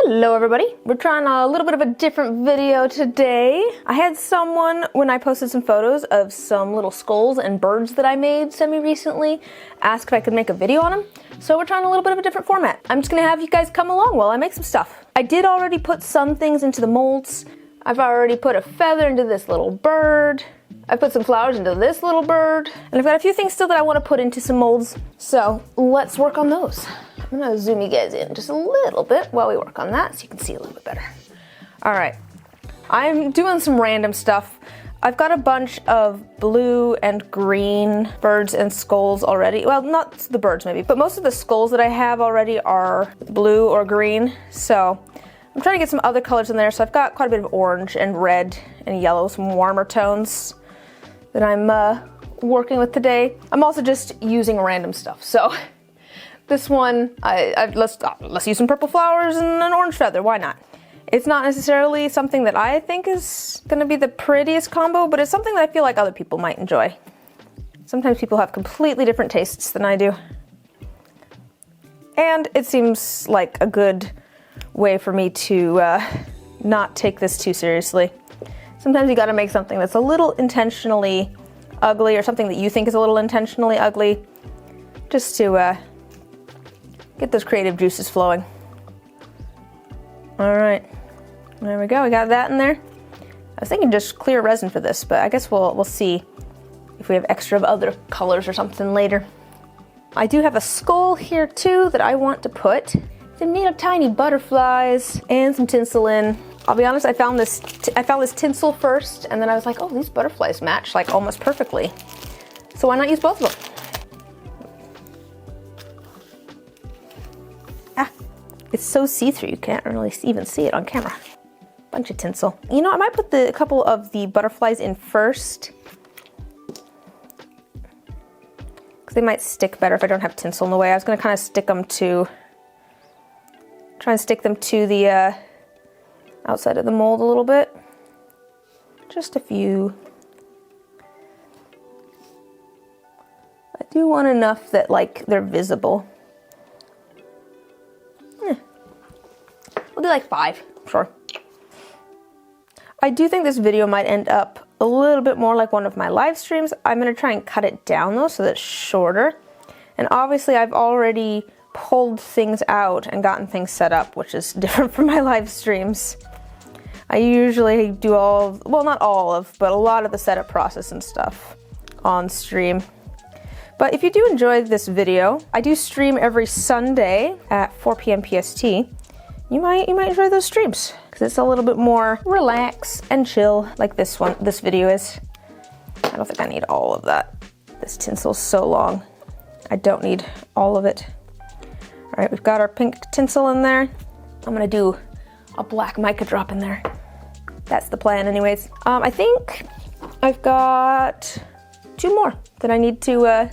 Hello everybody, we're trying a little bit of a different video today. I had someone, when I posted some photos of some little skulls and birds that I made semi-recently, ask if I could make a video on them. So we're trying a little bit of a different format. I'm just gonna have you guys come along while I make some stuff. I did already put some things into the molds. I've already put a feather into this little bird. I put some flowers into this little bird. And I've got a few things still that I want to put into some molds. So let's work on those. I'm gonna zoom you guys in just a little bit while we work on that so you can see a little bit better. All right, I'm doing some random stuff. I've got a bunch of blue and green birds and skulls already. Well, not the birds maybe, but most of the skulls that I have already are blue or green. So I'm trying to get some other colors in there. So I've got quite a bit of orange and red and yellow, some warmer tones that I'm working with today. I'm also just using random stuff. So this one, let's use some purple flowers and an orange feather, why not? It's not necessarily something that I think is gonna be the prettiest combo, but it's something that I feel like other people might enjoy. Sometimes people have completely different tastes than I do. And it seems like a good way for me to not take this too seriously. Sometimes you gotta make something that's a little intentionally ugly, or something that you think is a little intentionally ugly, just to get those creative juices flowing. All right, there we go, we got that in there. I was thinking just clear resin for this, but I guess we'll see if we have extra of other colors or something later. I do have a skull here too that I want to put. They're made of tiny butterflies and some tinsel in. I'll be honest, I found this tinsel first, and then I was like, oh, these butterflies match like almost perfectly. So why not use both of them? It's so see-through, you can't really even see it on camera. Bunch of tinsel. You know, I might put a couple of the butterflies in first, because they might stick better if I don't have tinsel in the way. I was gonna kind of try and stick them to the outside of the mold a little bit. Just a few. I do want enough that like they're visible. We'll do like 5, sure. I do think this video might end up a little bit more like one of my live streams. I'm gonna try and cut it down though so that it's shorter. And obviously I've already pulled things out and gotten things set up, which is different from my live streams. I usually do well, not all of, but a lot of the setup process and stuff on stream. But if you do enjoy this video, I do stream every Sunday at 4 p.m. PST. You might enjoy those streams because it's a little bit more relax and chill like this video is. I don't think I need all of that. This tinsel's so long. I don't need all of it. All right, we've got our pink tinsel in there. I'm gonna do a black mica drop in there. That's the plan anyways. I think I've got 2 more that I need to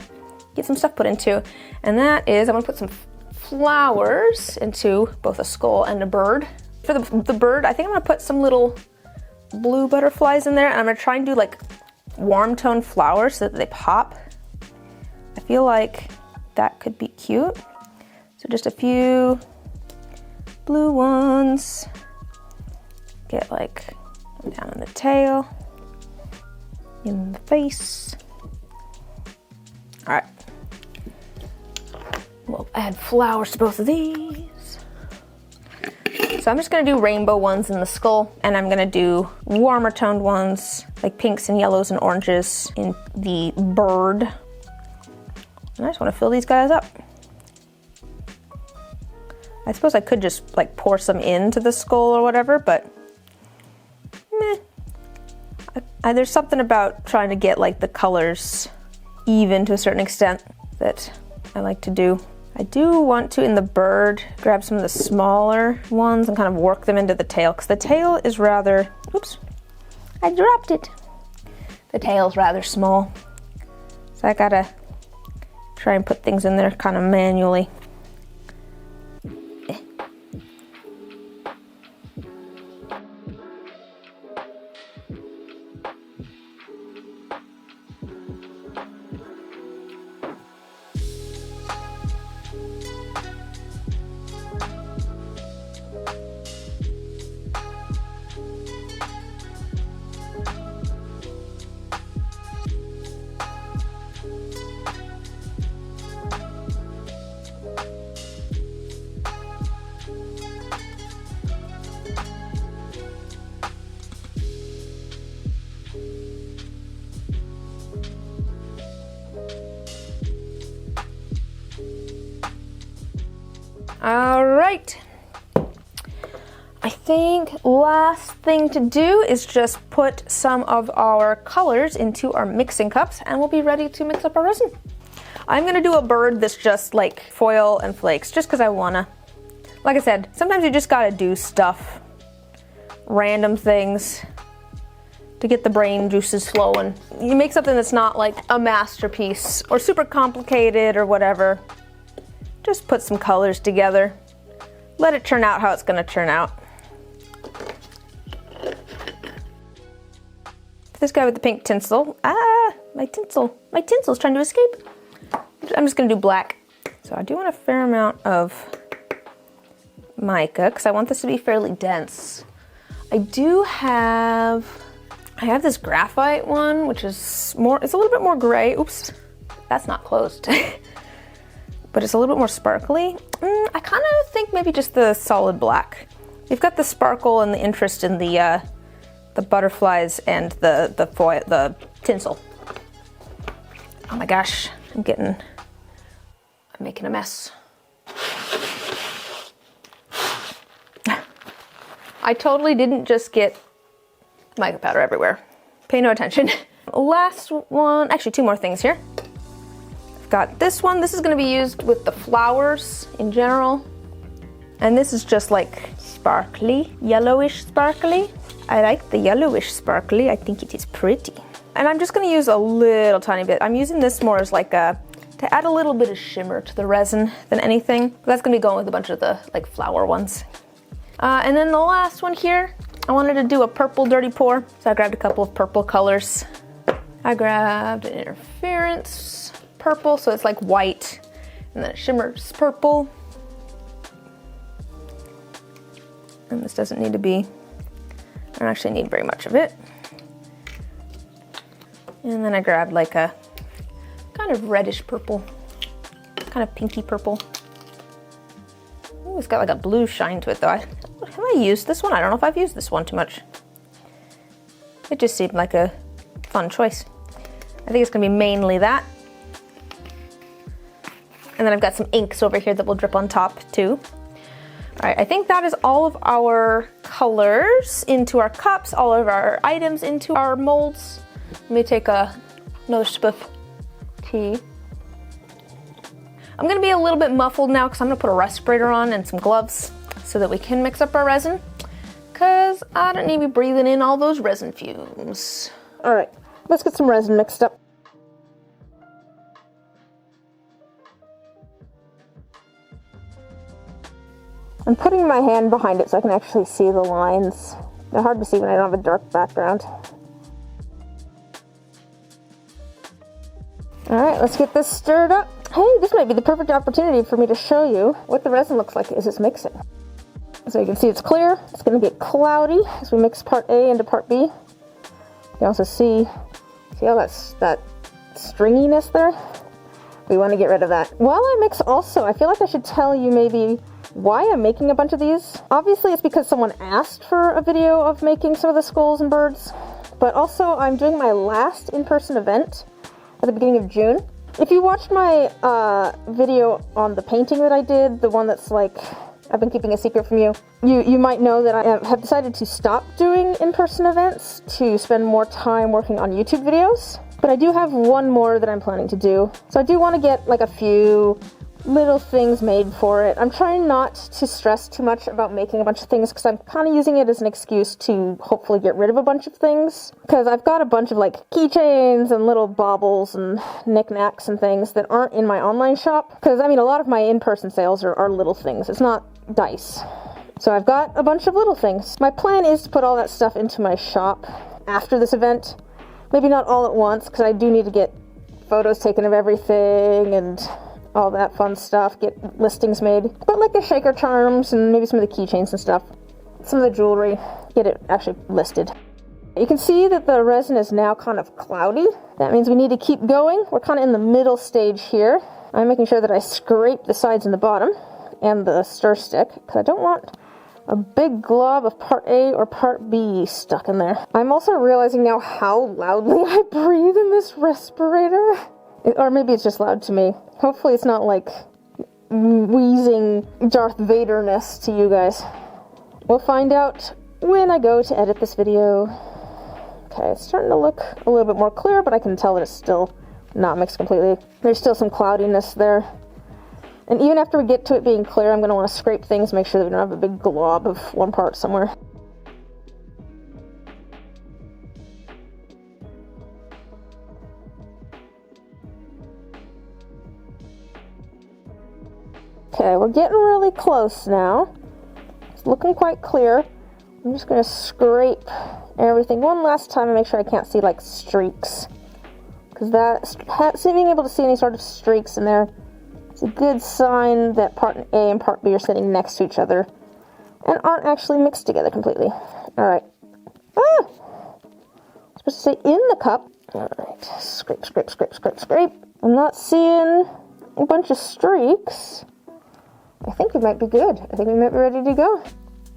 get some stuff put into. And that is, I'm gonna put some flowers into both a skull and a bird. For the bird, I think I'm gonna put some little blue butterflies in there, and I'm gonna try and do like warm tone flowers so that they pop. I feel like that could be cute. So just a few blue ones. Get like down in the tail, in the face. All right. We'll add flowers to both of these. So I'm just gonna do rainbow ones in the skull, and I'm gonna do warmer toned ones, like pinks and yellows and oranges in the bird. And I just wanna fill these guys up. I suppose I could just like pour some into the skull or whatever, but meh. There's something about trying to get like the colors even to a certain extent that I like to do. I do want to, in the bird, grab some of the smaller ones and kind of work them into the tail, because the tail is rather, oops, I dropped it. The tail's rather small. So I gotta try and put things in there kind of manually. right. I think last thing to do is just put some of our colors into our mixing cups and we'll be ready to mix up our resin. I'm gonna do a bird that's just like foil and flakes, just because I wanna. Like I said, sometimes you just gotta do stuff, random things, to get the brain juices flowing. You make something that's not like a masterpiece or super complicated or whatever. Just put some colors together. Let it turn out how it's gonna turn out. This guy with the pink tinsel. Ah, my tinsel's trying to escape. I'm just gonna do black. So I do want a fair amount of mica because I want this to be fairly dense. I have this graphite one, which is it's a little bit more gray. Oops, that's not closed. But it's a little bit more sparkly. I kind of think maybe just the solid black. You've got the sparkle and the interest in the butterflies and the foil, the tinsel. Oh my gosh, I'm making a mess. I totally didn't just get mica powder everywhere. Pay no attention. Last one, actually 2 more things here. I've got this one. This is gonna be used with the flowers in general. And this is just like sparkly, yellowish sparkly. I like the yellowish sparkly. I think it is pretty. And I'm just gonna use a little tiny bit. I'm using this more as like to add a little bit of shimmer to the resin than anything. That's gonna be going with a bunch of the like flower ones. And then the last one here, I wanted to do a purple dirty pour. So I grabbed a couple of purple colors. I grabbed an interference purple, so it's like white, and then it shimmers purple. And this doesn't need to be, I don't actually need very much of it. And then I grabbed like a kind of reddish purple, kind of pinky purple. Ooh, it's got like a blue shine to it though. Have I used this one? I don't know if I've used this one too much. It just seemed like a fun choice. I think it's gonna be mainly that. And then I've got some inks over here that will drip on top too. All right, I think that is all of our colors into our cups, all of our items into our molds. Let me take another sip of tea. I'm gonna be a little bit muffled now because I'm gonna put a respirator on and some gloves so that we can mix up our resin, because I don't need to be breathing in all those resin fumes. All right, let's get some resin mixed up. I'm putting my hand behind it so I can actually see the lines. They're hard to see when I don't have a dark background. All right, let's get this stirred up. Hey, this might be the perfect opportunity for me to show you what the resin looks like as it's mixing. So you can see it's clear. It's going to get cloudy as we mix part A into part B. You can also see how that stringiness there? We want to get rid of that. While I mix also, I feel like I should tell you maybe why I'm making a bunch of these. Obviously it's because someone asked for a video of making some of the skulls and birds, but also I'm doing my last in-person event at the beginning of June. If you watched my video on the painting that I did, the one that's like, I've been keeping a secret from you, you might know that I have decided to stop doing in-person events to spend more time working on YouTube videos. But I do have one more that I'm planning to do. So I do want to get like a few little things made for it. I'm trying not to stress too much about making a bunch of things because I'm kind of using it as an excuse to hopefully get rid of a bunch of things. Because I've got a bunch of like keychains and little baubles and knickknacks and things that aren't in my online shop. Because I mean, a lot of my in-person sales are little things. It's not dice. So I've got a bunch of little things. My plan is to put all that stuff into my shop after this event. Maybe not all at once, because I do need to get photos taken of everything and all that fun stuff, get listings made. But like the shaker charms and maybe some of the keychains and stuff, some of the jewelry, get it actually listed. You can see that the resin is now kind of cloudy. That means we need to keep going. We're kind of in the middle stage here. I'm making sure that I scrape the sides and the bottom and the stir stick, because I don't want a big glob of part A or part B stuck in there. I'm also realizing now how loudly I breathe in this respirator. Or maybe it's just loud to me. Hopefully it's not like wheezing Darth Vader-ness to you guys. We'll find out when I go to edit this video. Okay, it's starting to look a little bit more clear, but I can tell that it's still not mixed completely. There's still some cloudiness there. And even after we get to it being clear, I'm going to want to scrape things, make sure that we don't have a big glob of one part somewhere. Okay, we're getting really close now. It's looking quite clear. I'm just going to scrape everything one last time and make sure I can't see like streaks. Because being able to see any sort of streaks in there, it's a good sign that part A and part B are sitting next to each other and aren't actually mixed together completely. Alright. Ah! I'm supposed to say in the cup. Alright. Scrape, scrape, scrape, scrape, scrape. I'm not seeing a bunch of streaks. I think we might be good. I think we might be ready to go.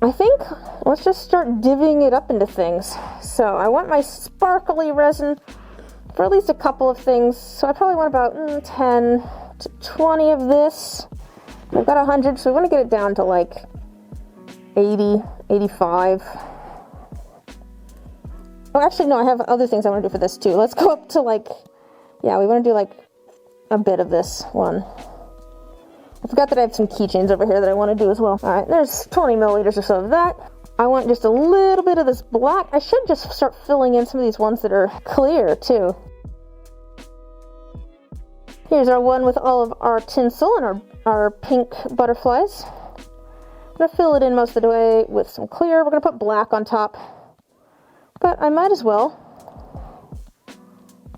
I think let's just start divvying it up into things. So I want my sparkly resin for at least a couple of things. So I probably want about 10 to 20 of this. I've got 100, so we want to get it down to like 80, 85. Oh, actually, no, I have other things I want to do for this too. Let's go up to like, yeah, we want to do like a bit of this one. I forgot that I have some keychains over here that I want to do as well. Alright, there's 20 milliliters or so of that. I want just a little bit of this black. I should just start filling in some of these ones that are clear too. Here's our one with all of our tinsel and our pink butterflies. I'm going to fill it in most of the way with some clear. We're going to put black on top. But I might as well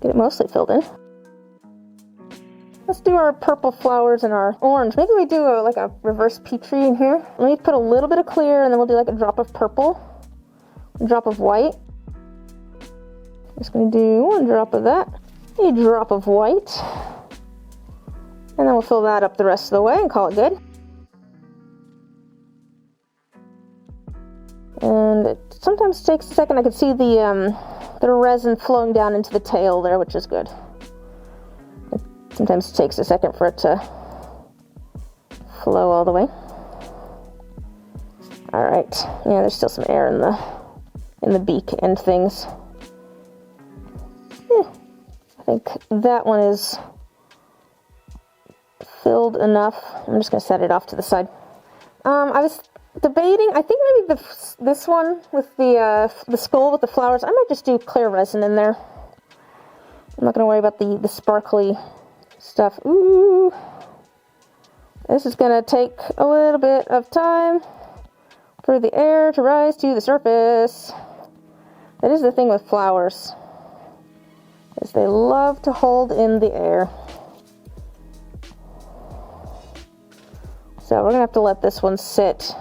get it mostly filled in. Let's do our purple flowers and our orange. Maybe we do like a reverse Petrie in here. Let me put a little bit of clear and then we'll do like a drop of purple, a drop of white. Just going to do one drop of that, a drop of white, and then we'll fill that up the rest of the way and call it good. And it sometimes takes a second. I can see the resin flowing down into the tail there, which is good. Sometimes it takes a second for it to flow all the way. All right, yeah, there's still some air in the beak and things. Yeah, I think that one is filled enough. I'm just gonna set it off to the side. I was debating. I think maybe this one with the skull with the flowers. I might just do clear resin in there. I'm not gonna worry about the sparkly stuff. Ooh, this is gonna take a little bit of time for the air to rise to the surface. That is the thing with flowers, is they love to hold in the air. So we're gonna have to let this one sit,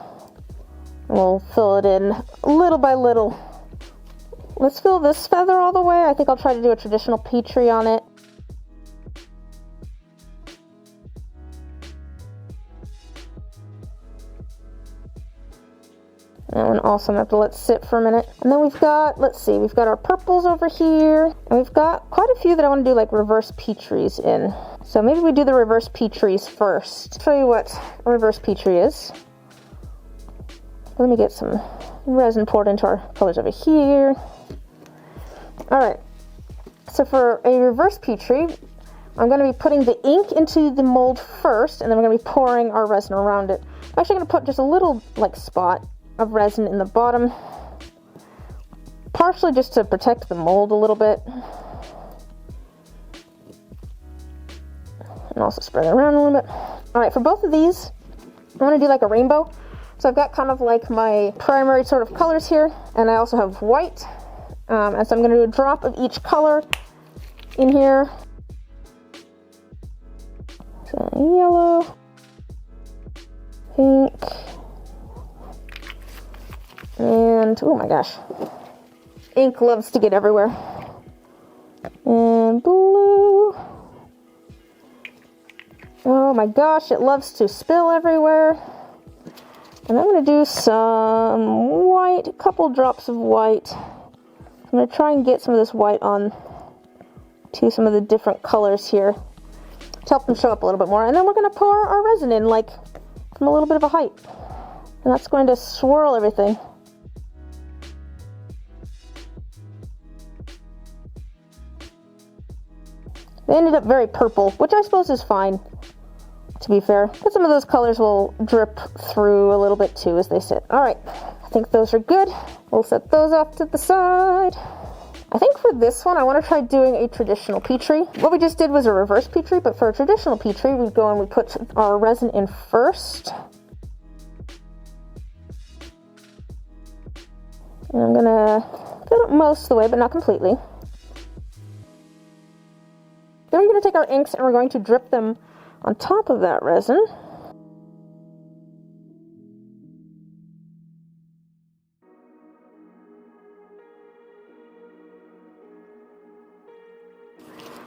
and we'll fill it in little by little. Let's fill this feather all the way. I think I'll try to do a traditional Petrie on it. That one also I'm gonna have to let sit for a minute. And then we've got, let's see, we've got our purples over here. And we've got quite a few that I want to do like reverse Petries in. So maybe we do the reverse Petries first. Show you what a reverse Petrie is. Let me get some resin poured into our colors over here. Alright, so for a reverse Petrie, I'm going to be putting the ink into the mold first, and then we're going to be pouring our resin around it. I'm actually going to put just a little like spot of resin in the bottom, partially just to protect the mold a little bit, and also spread it around a little bit. Alright, for both of these, I want to do like a rainbow. So I've got kind of like my primary sort of colors here, and I also have white, and so I'm going to do a drop of each color in here. So yellow, pink, and oh my gosh, ink loves to get everywhere, and blue. Oh my gosh, it loves to spill everywhere. And I'm going to do some white, a couple drops of white. I'm going to try and get some of this white on to some of the different colors here to help them show up a little bit more. And then we're going to pour our resin in, like, from a little bit of a height. And that's going to swirl everything. They ended up very purple, which I suppose is fine, to be fair. But some of those colors will drip through a little bit too as they sit. All right, I think those are good. We'll set those off to the side. I think for this one, I want to try doing a traditional Petri. What we just did was a reverse Petri, but for a traditional Petri, we go and we put our resin in first. And I'm gonna fill it most of the way, but not completely. Then we're going to take our inks and we're going to drip them on top of that resin.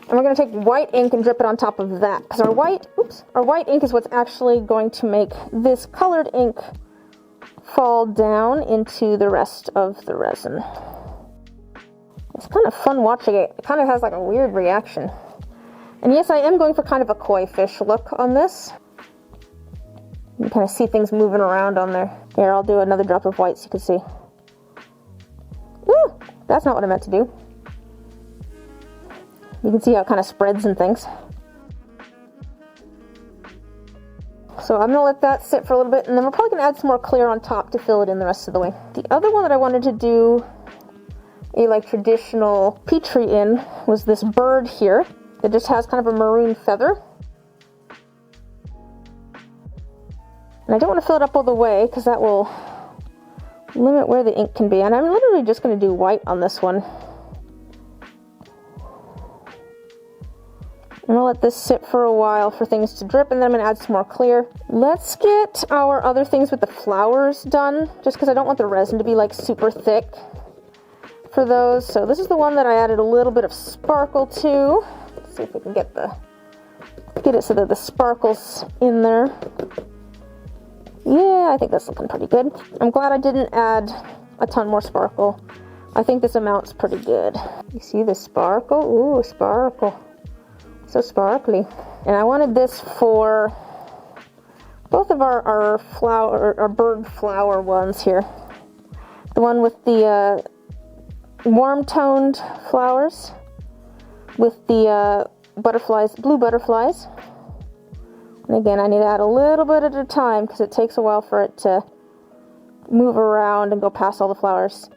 And we're going to take white ink and drip it on top of that, because our white ink is what's actually going to make this colored ink fall down into the rest of the resin. It's kind of fun watching it. It kind of has like a weird reaction. And yes, I am going for kind of a koi fish look on this. You can kind of see things moving around on there. Here, I'll do another drop of white so you can see. Ooh, that's not what I meant to do. You can see how it kind of spreads and things. So I'm gonna let that sit for a little bit, and then we're probably gonna add some more clear on top to fill it in the rest of the way. The other one that I wanted to do a like traditional Petri in was this bird here. It just has kind of a maroon feather. And I don't want to fill it up all the way because that will limit where the ink can be. And I'm literally just going to do white on this one. I'm gonna let this sit for a while for things to drip, and then I'm gonna add some more clear. Let's get our other things with the flowers done, just because I don't want the resin to be like super thick for those. So this is the one that I added a little bit of sparkle to. Let's see if we can get it so that the sparkle's in there. Yeah, I think that's looking pretty good. I'm glad I didn't add a ton more sparkle. I think this amount's pretty good. You see the sparkle? Ooh, sparkle. So sparkly. And I wanted this for both of our bird flower ones here. The one with the warm toned flowers with the butterflies, blue butterflies. And again, I need to add a little bit at a time because it takes a while for it to move around and go past all the flowers.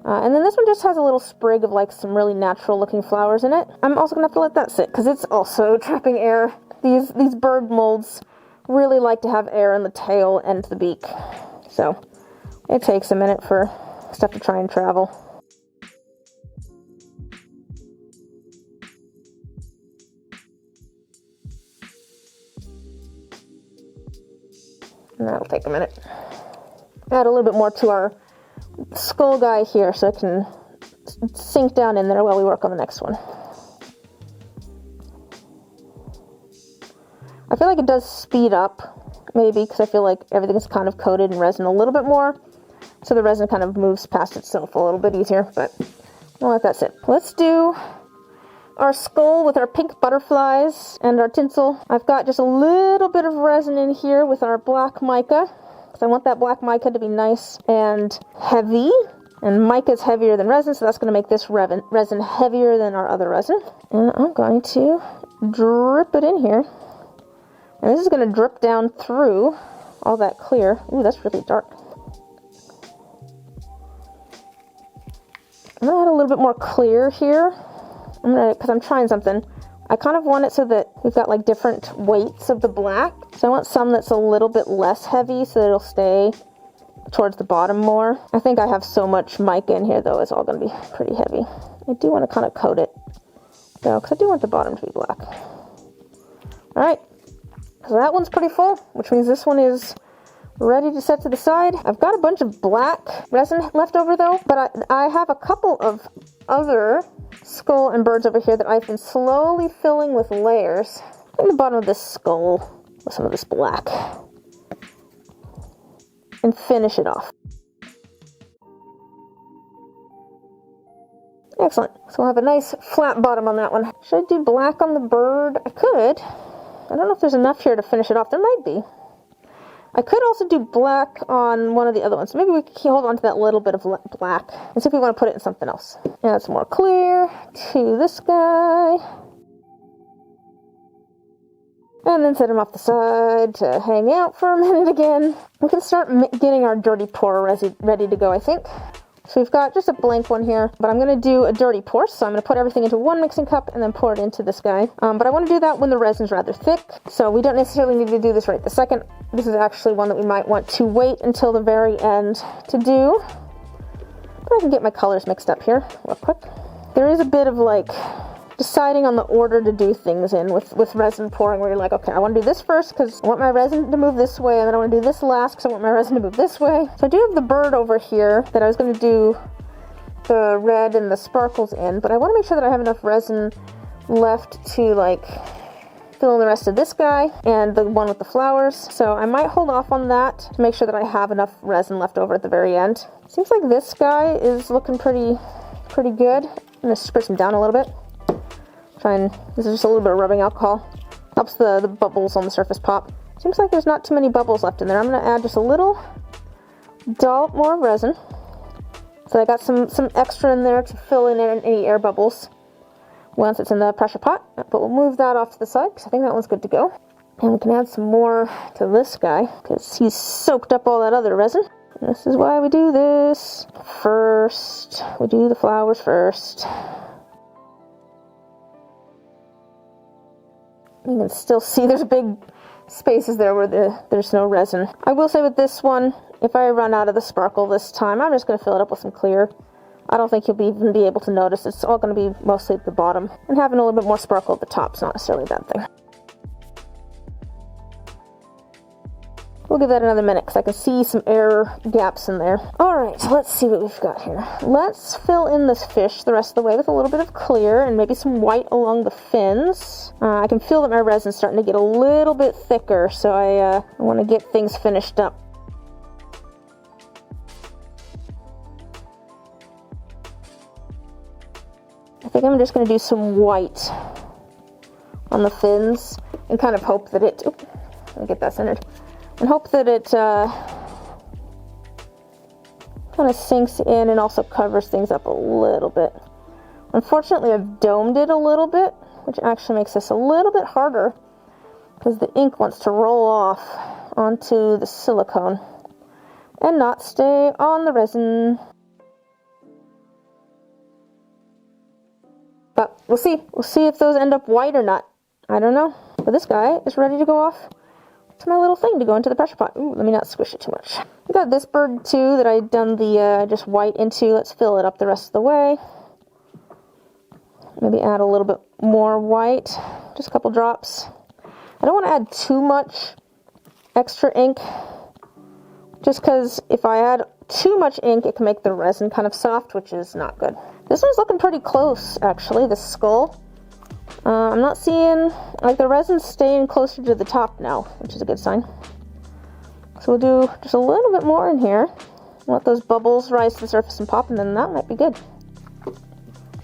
And then this one just has a little sprig of like some really natural looking flowers in it. I'm also gonna have to let that sit because it's also trapping air. These bird molds really like to have air in the tail and the beak. So it takes a minute for stuff to try and travel. And that'll take a minute. Add a little bit more to our skull guy here so it can sink down in there while we work on the next one. I feel like it does speed up, maybe, because I feel like everything's kind of coated in resin a little bit more, so the resin kind of moves past itself a little bit easier, but I'll let that sit. Let's do our skull with our pink butterflies and our tinsel. I've got just a little bit of resin in here with our black mica, because I want that black mica to be nice and heavy. And mica is heavier than resin, so that's going to make this resin heavier than our other resin. And I'm going to drip it in here. And this is going to drip down through all that clear. Ooh, that's really dark. I'm going to add a little bit more clear here. Because I'm trying something. I kind of want it so that we've got like different weights of the black. So I want some that's a little bit less heavy so that it'll stay towards the bottom more. I think I have so much mica in here though, it's all going to be pretty heavy. I do want to kind of coat it though, because I do want the bottom to be black. Alright, so that one's pretty full, which means this one is ready to set to the side. I've got a bunch of black resin left over though, but I have a couple of other skull and birds over here that I've been slowly filling with layers. In the bottom of this skull with some of this black. And finish it off. Excellent. So we'll have a nice flat bottom on that one. Should I do black on the bird? I could. I don't know if there's enough here to finish it off. There might be. I could also do black on one of the other ones. Maybe we can hold on to that little bit of black and see if we want to put it in something else. Add some more clear to this guy. And then set him off the side to hang out for a minute again. We can start getting our dirty pour ready to go, I think. So we've got just a blank one here, but I'm going to do a dirty pour. So I'm going to put everything into one mixing cup and then pour it into this guy. But I want to do that when the resin's rather thick. So we don't necessarily need to do this right this second. This is actually one that we might want to wait until the very end to do. But I can get my colors mixed up here real quick. There is a bit of like deciding on the order to do things in with resin pouring, where you're like, okay, I want to do this first because I want my resin to move this way, and then I want to do this last because I want my resin to move this way. So I do have the bird over here that I was going to do the red and the sparkles in, but I want to make sure that I have enough resin left to like fill in the rest of this guy and the one with the flowers. So I might hold off on that to make sure that I have enough resin left over at the very end. Seems like this guy is looking pretty good. I'm going to spritz him down a little bit. This is just a little bit of rubbing alcohol. Helps the bubbles on the surface pop. Seems like there's not too many bubbles left in there. I'm going to add just a little dollop more resin. So I got some extra in there to fill in any air bubbles once it's in the pressure pot. But we'll move that off to the side because I think that one's good to go. And we can add some more to this guy because he's soaked up all that other resin. And this is why we do this first. We do the flowers first. You can still see there's big spaces there where there's no resin. I will say with this one, if I run out of the sparkle this time, I'm just going to fill it up with some clear. I don't think you'll even be able to notice. It's all going to be mostly at the bottom. And having a little bit more sparkle at the top is not necessarily a bad thing. We'll give that another minute because I can see some air gaps in there. Alright, so let's see what we've got here. Let's fill in this fish the rest of the way with a little bit of clear and maybe some white along the fins. I can feel that my resin's starting to get a little bit thicker, so I want to get things finished up. I think I'm just going to do some white on the fins and kind of hope that it... Oops, let me get that centered. And hope that it kind of sinks in and also covers things up a little bit. Unfortunately, I've domed it a little bit, which actually makes this a little bit harder because the ink wants to roll off onto the silicone and not stay on the resin. But we'll see. We'll see if those end up white or not. I don't know. But this guy is ready to go off. It's my little thing to go into the pressure pot. Ooh, let me not squish it too much. I got this bird too that I'd done the just white into. Let's fill it up the rest of the way. Maybe add a little bit more white, just a couple drops. I don't want to add too much extra ink, just because if I add too much ink, it can make the resin kind of soft, which is not good. This one's looking pretty close, actually, the skull. I'm not seeing, like, the resin's staying closer to the top now, which is a good sign. So we'll do just a little bit more in here. Let those bubbles rise to the surface and pop, and then that might be good.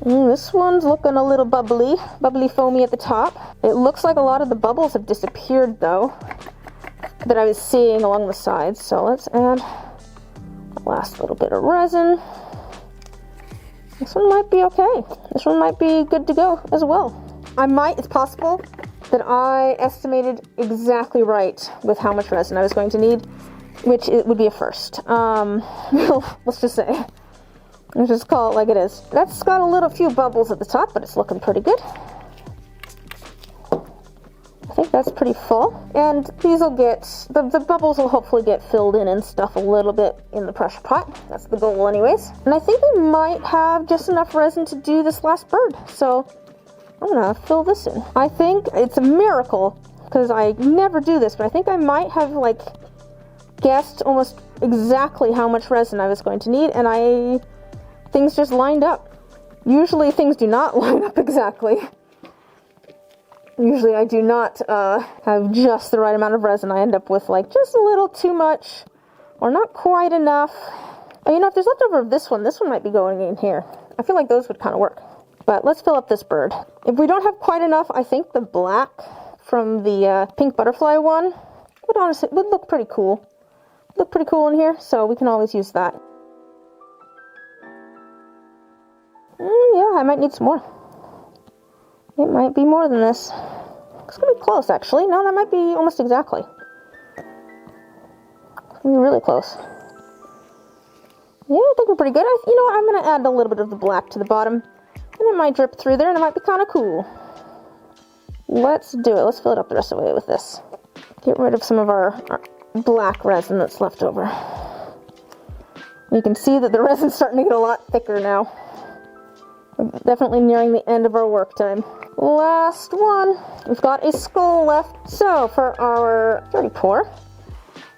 This one's looking a little bubbly foamy at the top. It looks like a lot of the bubbles have disappeared, though, that I was seeing along the sides. So let's add the last little bit of resin. This one might be okay. This one might be good to go as well. It's possible that I estimated exactly right with how much resin I was going to need, which it would be a first. Let's just say. Let's just call it like it is. That's got a few bubbles at the top, but it's looking pretty good. I think that's pretty full. And these will get, the bubbles will hopefully get filled in and stuff a little bit in the pressure pot. That's the goal anyways. And I think we might have just enough resin to do this last bird. So I'm gonna fill this in. I think it's a miracle because I never do this, but I think I might have like guessed almost exactly how much resin I was going to need, and things just lined up. Usually things do not line up exactly. Usually I do not have just the right amount of resin. I end up with like just a little too much or not quite enough. And, you know, if there's leftover of this one might be going in here. I feel like those would kind of work. But let's fill up this bird. If we don't have quite enough, I think the black from the pink butterfly one would honestly look pretty cool. Look pretty cool in here, so we can always use that. Yeah, I might need some more. It might be more than this. It's gonna be close, actually. No, that might be almost exactly. It's gonna be really close. Yeah, I think we're pretty good. You know what? I'm gonna add a little bit of the black to the bottom, and it might drip through there, and it might be kind of cool. Let's do it. Let's fill it up the rest of the way with this. Get rid of some of our black resin that's left over. You can see that the resin's starting to get a lot thicker now. We're definitely nearing the end of our work time. Last one. We've got a skull left. So for our dirty pour,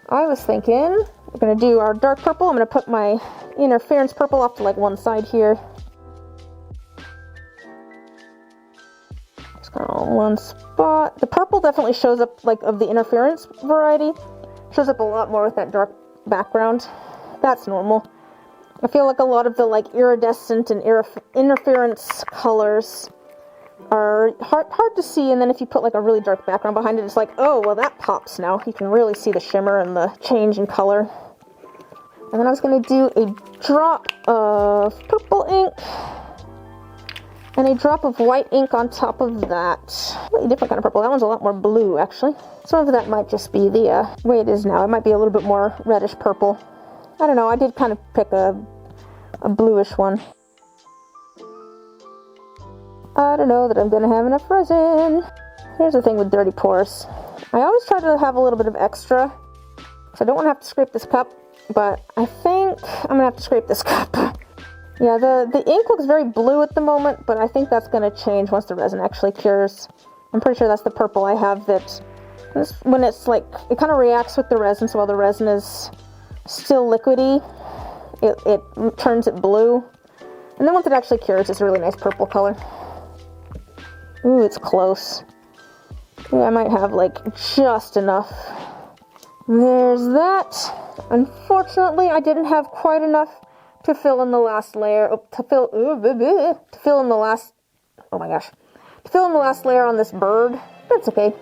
I was thinking we're going to do our dark purple. I'm going to put my interference purple off to like one side here. Just kind of on one spot. The purple definitely shows up, like of the interference variety, shows up a lot more with that dark background. That's normal. I feel like a lot of the like iridescent and interference colors are hard to see, and then if you put like a really dark background behind it, it's like, oh, well that pops now. You can really see the shimmer and the change in color. And then I was going to do a drop of purple ink and a drop of white ink on top of that. Really different kind of purple. That one's a lot more blue, actually. Some of that might just be the way it is now. It might be a little bit more reddish purple. I don't know, I did kind of pick a bluish one. I don't know that I'm going to have enough resin. Here's the thing with dirty pours. I always try to have a little bit of extra, so I don't want to have to scrape this cup, but I think I'm going to have to scrape this cup. Yeah, the ink looks very blue at the moment, but I think that's going to change once the resin actually cures. I'm pretty sure that's the purple I have that, when it's like, it kind of reacts with the resin, so while the resin is still liquidy, it turns it blue, and then once it actually cures, it's a really nice purple color. Ooh, it's close. Ooh, I might have like just enough. There's that. Unfortunately, I didn't have quite enough to fill in the last layer. To fill in the last. Oh my gosh, to fill in the last layer on this bird. That's okay.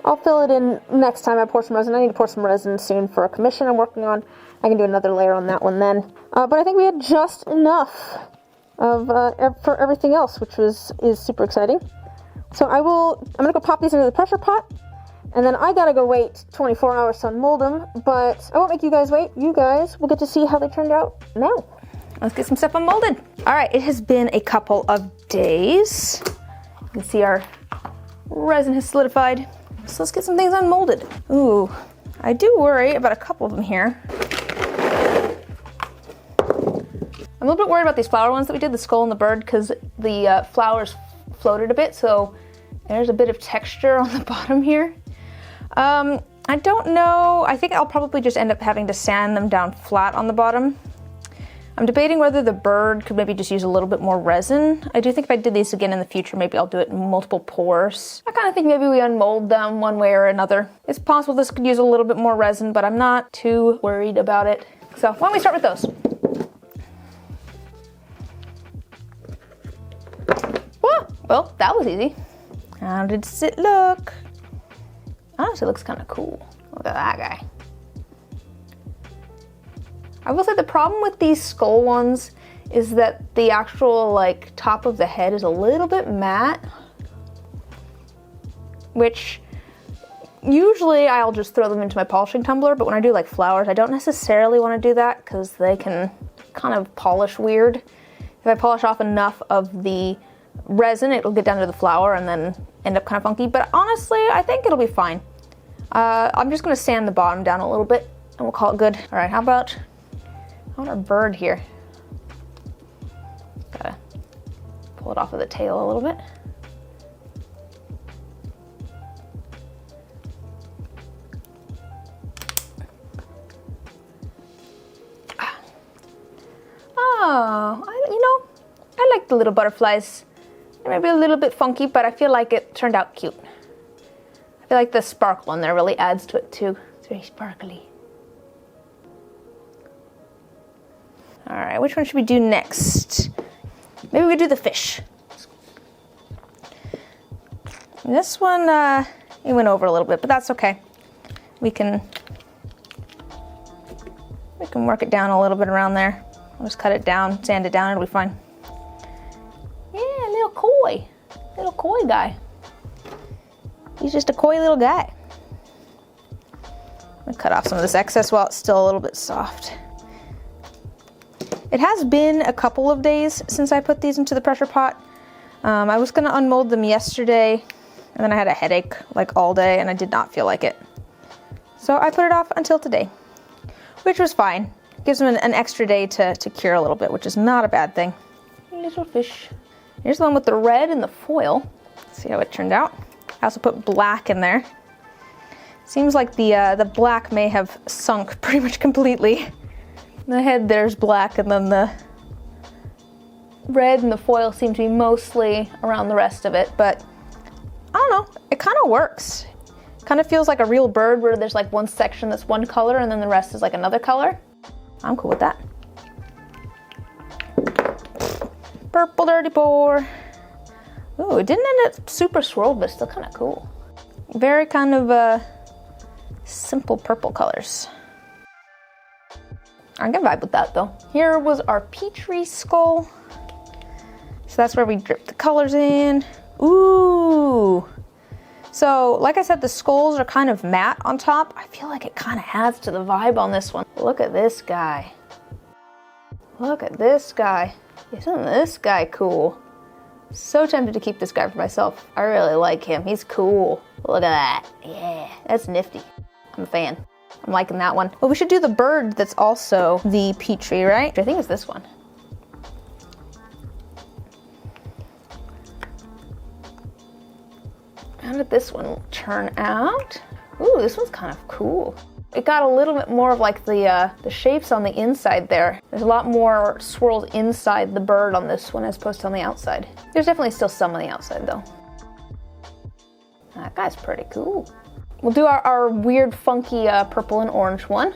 I'll fill it in next time I pour some resin. I need to pour some resin soon for a commission I'm working on. I can do another layer on that one then. But I think we had just enough of for everything else, which is super exciting. So I'm gonna go pop these into the pressure pot, and then I gotta go wait 24 hours to unmold them, but I won't make you guys wait. You guys will get to see how they turned out now. Let's get some stuff unmolded. All right, it has been a couple of days. You can see our resin has solidified. So let's get some things unmolded. Ooh, I do worry about a couple of them here. I'm a little bit worried about these flower ones that we did, the skull and the bird, because the flowers floated a bit, so there's a bit of texture on the bottom here. I don't know, I think I'll probably just end up having to sand them down flat on the bottom. I'm debating whether the bird could maybe just use a little bit more resin. I do think if I did these again in the future, maybe I'll do it in multiple pours. I kind of think maybe we unmold them one way or another. It's possible this could use a little bit more resin, but I'm not too worried about it. So why don't we start with those? Whoa, well, that was easy. How does it look? Honestly, it looks kind of cool. Look at that guy. I will say the problem with these skull ones is that the actual like top of the head is a little bit matte, which usually I'll just throw them into my polishing tumbler, but when I do like flowers, I don't necessarily want to do that because they can kind of polish weird. If I polish off enough of the resin, it'll get down to the flower and then end up kind of funky, but honestly, I think it'll be fine. I'm just gonna sand the bottom down a little bit and we'll call it good. All right, how about our bird here? Gotta pull it off of the tail a little bit. Oh, I like the little butterflies. They may be a little bit funky, but I feel like it turned out cute. I feel like the sparkle in there really adds to it too. It's very sparkly. All right, which one should we do next? Maybe we do the fish. This one, It went over a little bit, but that's okay. We can work it down a little bit around there. We'll just cut it down, sand it down, it'll be fine. Yeah, little coy guy. He's just a coy little guy. I'm gonna cut off some of this excess while it's still a little bit soft. It has been a couple of days since I put these into the pressure pot. I was gonna unmold them yesterday, and then I had a headache like all day, and I did not feel like it. So I put it off until today, which was fine. Gives them an extra day to cure a little bit, which is not a bad thing. Little fish. Here's the one with the red and the foil. Let's see how it turned out. I also put black in there. Seems like the black may have sunk pretty much completely. The head there's black, and then the red and the foil seem to be mostly around the rest of it, but I don't know, it kind of works. Kind of feels like a real bird where there's like one section that's one color and then the rest is like another color. I'm cool with that. Purple dirty pour. Ooh, it didn't end up super swirled, but still kind of cool. Very kind of simple purple colors. I can vibe with that though. Here was our Petri skull. So that's where we drip the colors in. Ooh. So like I said, the skulls are kind of matte on top. I feel like it kind of adds to the vibe on this one. Look at this guy. Look at this guy. Isn't this guy cool? So tempted to keep this guy for myself. I really like him. He's cool. Look at that. Yeah, that's nifty. I'm a fan. I'm liking that one. Well, we should do the bird that's also the Petri, right? I think it's this one. How did this one turn out? Ooh, this one's kind of cool. It got a little bit more of like the shapes on the inside there. There's a lot more swirls inside the bird on this one as opposed to on the outside. There's definitely still some on the outside though. That guy's pretty cool. We'll do our weird, funky purple and orange one.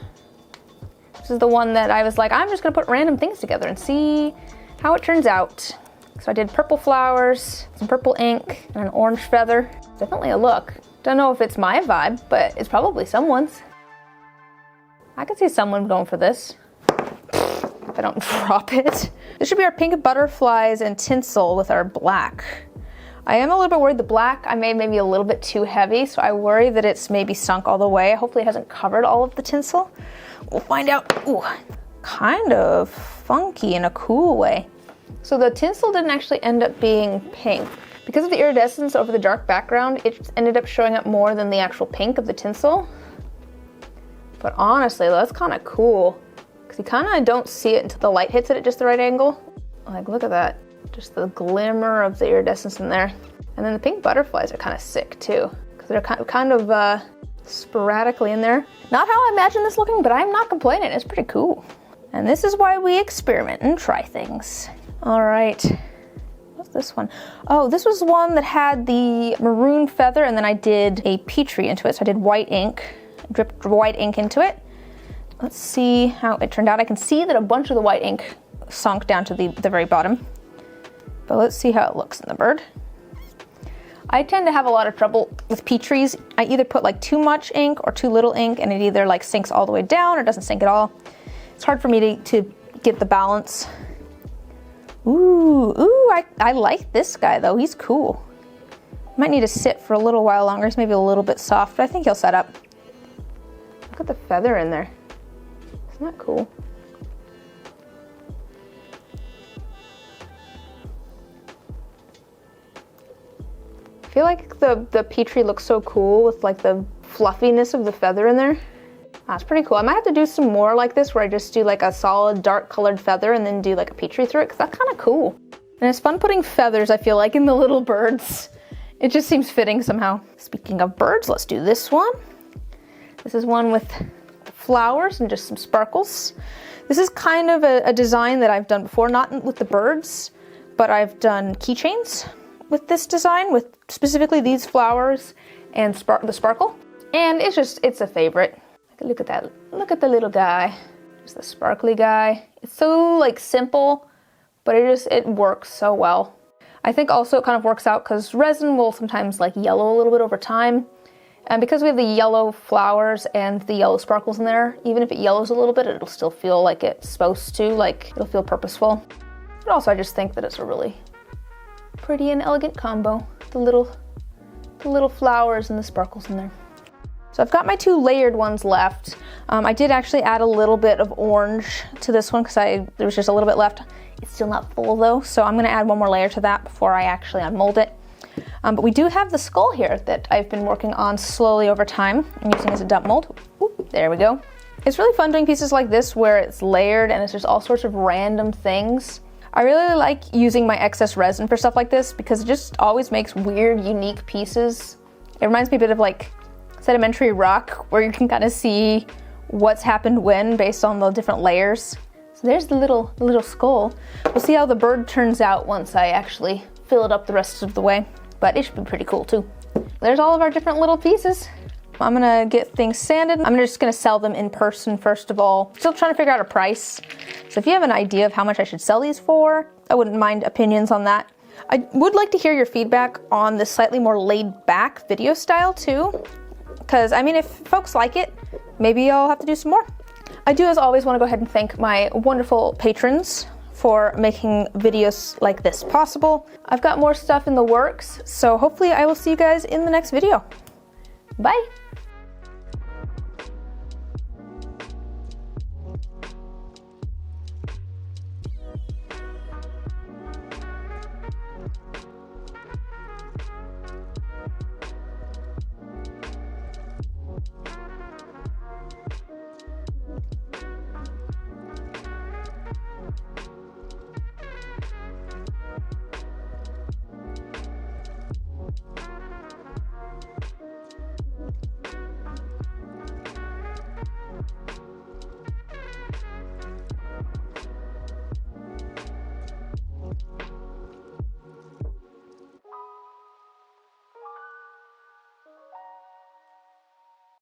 This is the one that I was like, I'm just gonna put random things together and see how it turns out. So I did purple flowers, some purple ink, and an orange feather. Definitely a look. Don't know if it's my vibe, but it's probably someone's. I could see someone going for this. If I don't drop it. This should be our pink butterflies and tinsel with our black. I am a little bit worried the black I made maybe a little bit too heavy, so I worry that it's maybe sunk all the way. Hopefully it hasn't covered all of the tinsel. We'll find out. Ooh, kind of funky in a cool way. So the tinsel didn't actually end up being pink. Because of the iridescence over the dark background, it ended up showing up more than the actual pink of the tinsel. But honestly, that's kind of cool. Because you kind of don't see it until the light hits it at just the right angle. Like, look at that. Just the glimmer of the iridescence in there. And then the pink butterflies are kind of sick too. Because they're kind of sporadically in there. Not how I imagine this looking, but I'm not complaining. It's pretty cool. And this is why we experiment and try things. All right. What's this one? Oh, this was one that had the maroon feather, and then I did a Petri into it. So I did white ink, dripped white ink into it. Let's see how it turned out. I can see that a bunch of the white ink sunk down to the very bottom. But let's see how it looks in the bird. I tend to have a lot of trouble with Petris. I either put like too much ink or too little ink, and it either like sinks all the way down or doesn't sink at all. It's hard for me to get the balance. Ooh, I like this guy though. He's cool. Might need to sit for a little while longer. He's maybe a little bit soft, but I think he'll set up. Look at the feather in there. Isn't that cool? I feel like the Petri looks so cool with like the fluffiness of the feather in there. That's pretty cool. I might have to do some more like this where I just do like a solid dark colored feather and then do like a Petri through it, because that's kind of cool. And it's fun putting feathers, I feel like, in the little birds. It just seems fitting somehow. Speaking of birds, let's do this one. This is one with flowers and just some sparkles. This is kind of a design that I've done before, not with the birds, but I've done keychains with this design, with specifically these flowers and the sparkle. And it's a favorite. Look at that, look at the little guy. Just the sparkly guy. It's so like simple, but it works so well. I think also it kind of works out because resin will sometimes like yellow a little bit over time. And because we have the yellow flowers and the yellow sparkles in there, even if it yellows a little bit, it'll still feel like it's supposed to, like it'll feel purposeful. But also I just think that it's a really pretty and elegant combo. The little flowers and the sparkles in there. So I've got my 2 layered ones left. I did actually add a little bit of orange to this one because there was just a little bit left. It's still not full though, so I'm gonna add one more layer to that before I actually unmold it. But we do have the skull here that I've been working on slowly over time. I'm using as a dump mold. Ooh, there we go. It's really fun doing pieces like this where it's layered and it's just all sorts of random things. I really like using my excess resin for stuff like this because it just always makes weird, unique pieces. It reminds me a bit of like sedimentary rock where you can kind of see what's happened when based on the different layers. So there's the little skull. We'll see how the bird turns out once I actually fill it up the rest of the way, but it should be pretty cool too. There's all of our different little pieces. I'm gonna get things sanded. I'm just gonna sell them in person first of all. Still trying to figure out a price. So if you have an idea of how much I should sell these for, I wouldn't mind opinions on that. I would like to hear your feedback on the slightly more laid back video style too. Because I mean, if folks like it, maybe I'll have to do some more. I do as always want to go ahead and thank my wonderful patrons for making videos like this possible. I've got more stuff in the works, so hopefully I will see you guys in the next video. Bye!